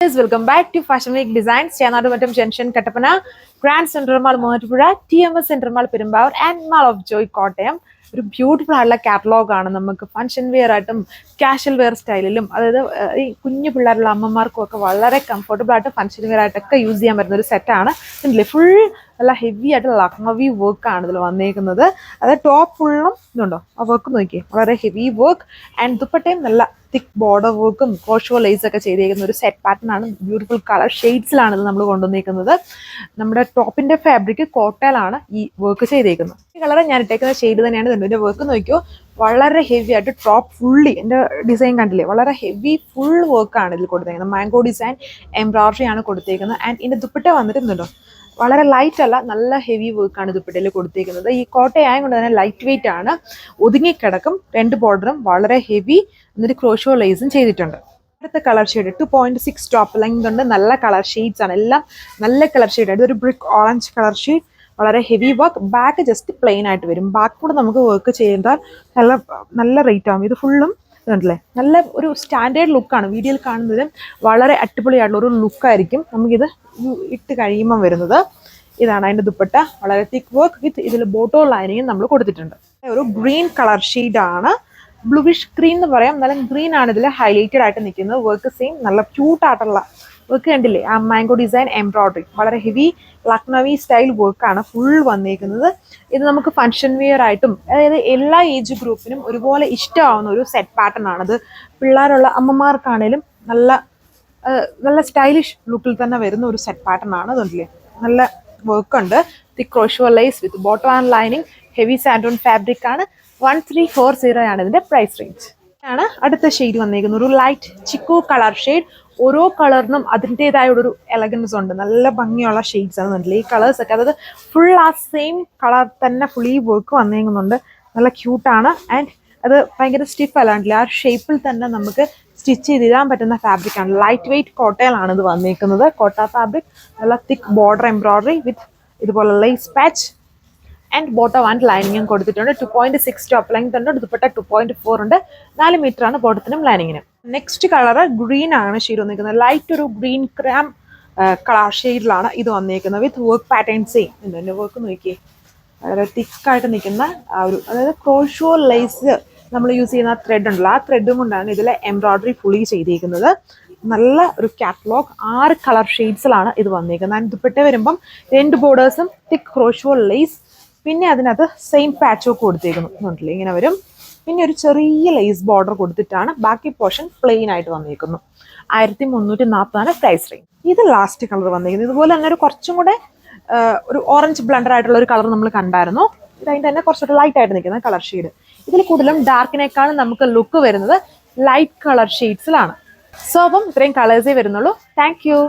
Welcome back to Fashion Week Designs, Chennai Junction, Kattapana, Grand Central Mall, Mohatpura, TMS Central Mall, Perumbavoor, and Mall of Joy, Kottayam. ഒരു beautiful ആയിട്ടുള്ള catalogue ആണ്. നമുക്ക് function wear ആയിട്ടും casual wear സ്റ്റൈലിലും, അതായത് ഈ കുഞ്ഞു പിള്ളേരുള്ള അമ്മമാർക്കും ഒക്കെ വളരെ കംഫർട്ടബിൾ ആയിട്ട് ഫംഗ്ഷൻ വെയർ ആയിട്ടൊക്കെ യൂസ് ചെയ്യാൻ പറ്റുന്ന ഒരു സെറ്റാണ്. ഇതില്ലേ ഫുൾ നല്ല ഹെവി ആയിട്ട് ലക്നവി വർക്കാണ് ഇതിൽ വന്നേക്കുന്നത്. അതായത് ടോപ്പ് ഫുള്ളും ഇതുണ്ടോ ആ വർക്ക് നോക്കിയേ, വളരെ ഹെവി വർക്ക്. ആൻഡ് ദുപ്പട്ടയും നല്ല തിക്ക് ബോർഡർ വർക്കും കോഷോ ലേസ് ഒക്കെ ചെയ്തേക്കുന്ന ഒരു സെറ്റ് പാറ്റേൺ ആണ്. ബ്യൂട്ടിഫുൾ കളർ ഷെയ്ഡ്സിലാണ് ഇത് നമ്മൾ കൊണ്ടുവന്നേക്കുന്നത്. നമ്മുടെ ടോപ്പിന്റെ ഫാബ്രിക് കോട്ടയിലാണ് ഈ വർക്ക് ചെയ്തേക്കുന്നത്. ഈ കളർ ഞാൻ ഇട്ടേക്കുന്ന ഷെയ്ഡ് തന്നെയാണ്. ഇതിന്റെ വർക്ക് നോക്കിയോ, വളരെ ഹെവി ആയിട്ട് ടോപ്പ് ഫുള്ളി എൻ്റെ ഡിസൈൻ കണ്ടില്ലേ, വളരെ ഹെവി ഫുൾ വർക്കാണ് ഇതിൽ കൊടുത്തേക്കുന്നത്. മാംഗോ ഡിസൈൻ എംബ്രോയിഡറി ആണ് കൊടുത്തേക്കുന്നത്. ആൻഡ് ഇതിന്റെ ദുപ്പട്ട വന്നിട്ടുണ്ടോ, വളരെ ലൈറ്റ് അല്ല, നല്ല ഹെവി വർക്കാണ് ദുപ്പട്ടയിൽ കൊടുത്തേക്കുന്നത്. ഈ കോട്ടയായത് കൊണ്ട് തന്നെ ലൈറ്റ് വെയിറ്റ് ആണ്, ഒതുങ്ങിക്കിടക്കും. രണ്ട് ബോർഡറും വളരെ ഹെവി, എന്നിട്ട് ക്രോഷോ ലേസും ചെയ്തിട്ടുണ്ട്. അടുത്ത കളർ ഷെയ്ഡ് 2.6 ടോപ്പ് ലെങ്ത് ഉണ്ട്. നല്ല കളർ ഷെയ്ഡ്സ് ആണ്, എല്ലാം നല്ല കളർ ഷെയ്ഡ്. ഇതൊരു ബ്രിക്ക് ഓറഞ്ച് കളർ ഷെയ്ഡ്, വളരെ heavy work. Back just plain ആയിട്ട് വരും. ബാക്ക് കൂടെ നമുക്ക് വർക്ക് ചെയ്താൽ നല്ല റേറ്റ് ആകും. ഇത് ഫുള്ളും ഇതുണ്ടല്ലേ, നല്ല ഒരു സ്റ്റാൻഡേർഡ് ലുക്കാണ്. വീഡിയോയിൽ കാണുന്നതിലും വളരെ അടിപൊളിയായിട്ടുള്ള ഒരു ലുക്കായിരിക്കും നമുക്കിത് ഇട്ട് കഴിയുമ്പം വരുന്നത്. ഇതാണ് അതിൻ്റെ ദുപ്പട്ട, വളരെ തിക്ക് വർക്ക് വിത്ത് ഇതിൽ ബോട്ടോ ലൈനിങ് നമ്മൾ കൊടുത്തിട്ടുണ്ട്. ഒരു ഗ്രീൻ കളർ ഷെയ്ഡാണ്, ബ്ലൂവിഷ് ഗ്രീൻ എന്ന് പറയാം. നല്ല ഗ്രീൻ ആണ് ഇതിൽ ഹൈലൈറ്റഡ് ആയിട്ട് നിൽക്കുന്നത്. വർക്ക് സെയിം നല്ല ക്യൂട്ടായിട്ടുള്ള വർക്ക് കണ്ടില്ലേ, ആ മാംഗോ ഡിസൈൻ എംബ്രോയിഡറി, വളരെ ഹെവി ലക്നവി സ്റ്റൈൽ വർക്കാണ് ഫുൾ വന്നേക്കുന്നത്. ഇത് നമുക്ക് ഫംഗ്ഷൻ വെയർ ആയിട്ടും, അതായത് എല്ലാ ഏജ് ഗ്രൂപ്പിനും ഒരുപോലെ ഇഷ്ടമാവുന്ന ഒരു സെറ്റ് പാറ്റേൺ ആണത്. പിള്ളേരുള്ള അമ്മമാർക്കാണേലും നല്ല സ്റ്റൈലിഷ് ലുക്കിൽ തന്നെ വരുന്ന ഒരു സെറ്റ് പാറ്റേൺ ആണ്. അതുകൊണ്ടില്ലേ നല്ല വർക്ക് ഉണ്ട്. Thick crochet lace with bottom and lining, heavy santoon fabric ആണ്. 1340 ആണ് ഇതിന്റെ പ്രൈസ് റേഞ്ച്. ആണ് അടുത്ത ഷെയ്ഡ് വന്നേക്കുന്നത്, ഒരു ലൈറ്റ് ചിക്കു കളർ ഷെയ്ഡ്. ഓരോ കളറിനും അതിൻ്റെതായ ഒരു എലഗൻസ് ഉണ്ട്, നല്ല ഭംഗിയുള്ള ഷെയ്ഡ്സ് ആണ്. ഈ കളേഴ്സ് ഒക്കെ, അതായത് ഫുൾ ആ സെയിം കളർ തന്നെ ഫുള്ളി വർക്ക് വന്നേക്കുന്നുണ്ട്. നല്ല ക്യൂട്ടാണ്. ആൻഡ് അത് ഭയങ്കര സ്റ്റിഫ് അല്ലാണ്ടില്ല, ആ ഷേപ്പിൽ തന്നെ നമുക്ക് സ്റ്റിച്ച് ചെയ്തിടാൻ പറ്റുന്ന ഫാബ്രിക് ആണ്. ലൈറ്റ് വെയിറ്റ് കോട്ടയിലാണ് ഇത് വന്നേക്കുന്നത്. കോട്ട ഫാബ്രിക്, നല്ല തിക്ക് ബോർഡർ എംബ്രോയിഡറി വിത്ത് ഇതുപോലെ lace patch and bottom and ലൈനിങ്ങും കൊടുത്തിട്ടുണ്ട്. 2.6 ടോപ്പ് ലെങ്ത് ഉണ്ട്. ദുപ്പട്ട 2.4 ഉണ്ട്. 4 മീറ്റർ ആണ് ബോട്ടത്തിനും ലൈനിങ്ങിനും. നെക്സ്റ്റ് കളർ ഗ്രീൻ ആണ് ഷെയ്ഡ് വന്നിരിക്കുന്നത്. ലൈറ്റ് ഒരു ഗ്രീൻ ക്രാം കളർ ഷെയ്ഡിലാണ് ഇത് വന്നിരിക്കുന്നത് വിത്ത് വർക്ക് പാറ്റേൺ സെയിം. ഇതിൻ്റെ വർക്ക് നോക്കിയേ, വളരെ തിക്കായിട്ട് നിൽക്കുന്ന ആ ഒരു, അതായത് ക്രോഷോ ലേസ് നമ്മൾ യൂസ് ചെയ്യുന്ന ത്രെഡ് ഉണ്ടല്ലോ, ആ ത്രെഡും കൊണ്ടാണ് ഇതിലെ എംബ്രോയിഡറി ഫുള്ളി ചെയ്തിരിക്കുന്നത്. നല്ല ഒരു കാറ്റലോഗ്. 6 കളർ ഷെയ്ഡ്സിലാണ് ഇത് വന്നിരിക്കുന്നത്. ആൻഡ് ദുപ്പട്ട വരുമ്പം 2 ബോർഡേഴ്സും തിക്ക് ക്രോഷോ ലേസ്, പിന്നെ അതിനകത്ത് സെയിം പാച്ച് ഒക്കെ കൊടുത്തേക്കുന്നുണ്ടല്ലേ, ഇങ്ങനെ വരും. പിന്നെ ഒരു ചെറിയ ലേസ് ബോർഡർ കൊടുത്തിട്ടാണ് ബാക്കി പോർഷൻ പ്ലെയിൻ ആയിട്ട് വന്നിരിക്കുന്നു. 1340 പ്രൈസ് റേഞ്ച്. ഇത് ലാസ്റ്റ് കളർ വന്നിരിക്കുന്നത്. ഇതുപോലെ തന്നെ ഒരു കുറച്ചും കൂടെ ഒരു ഓറഞ്ച് ബ്ലണ്ടർ ആയിട്ടുള്ള ഒരു കളർ നമ്മൾ കണ്ടായിരുന്നു. ഇത് അതിൻ്റെ തന്നെ കുറച്ചുകൂടെ ലൈറ്റ് ആയിട്ട് നിൽക്കുന്ന കളർ ഷെയ്ഡ്. ഇതിൽ കൂടുതലും ഡാർക്കിനേക്കാളും നമുക്ക് ലുക്ക് വരുന്നത് ലൈറ്റ് കളർ ഷെയ്ഡ്സിലാണ്. സോ അപ്പം ഇത്രയും കളേഴ്സേ വരുന്നുള്ളൂ. Thank you.